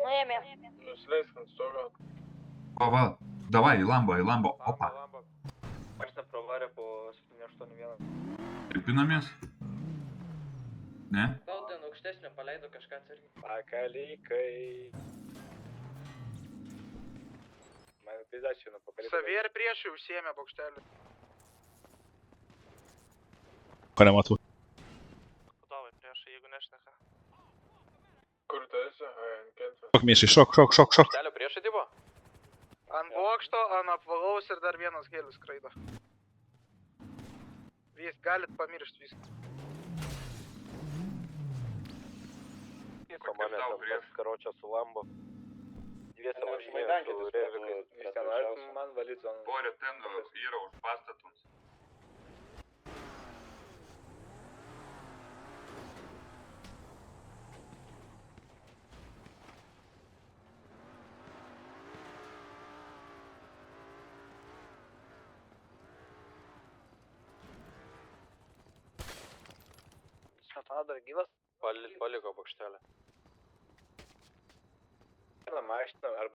Nuėmė. Nusileisk ant stogo. Va, davai, į Lambo, opa. Lamba. Mašina pravarė po 781. Tripinamės? Ne? Gal ten aukštesnio paleido kažką atsargiai. Pakalikai. Man pizdačino pakalikai. Savie ir priešai užsiėmė bokštelį. Ko nematau. Vadovai priešai, jeigu nešneka. Kur tu esi? Ant kento. Šok, Miešiai, šok. Telio priešai tipo? Ant bokšto, ant apvalaus ir dar vienas gėlius skraido. Vis galit pamiršti viską. Komandas karočio su Lambo. Dviese važinėjo su revikais. Jūs ten norit man valyt zoną? Porė ten yra už pastatums. Smetona dar gyvas. Paliko bokštelę. Mašina, ar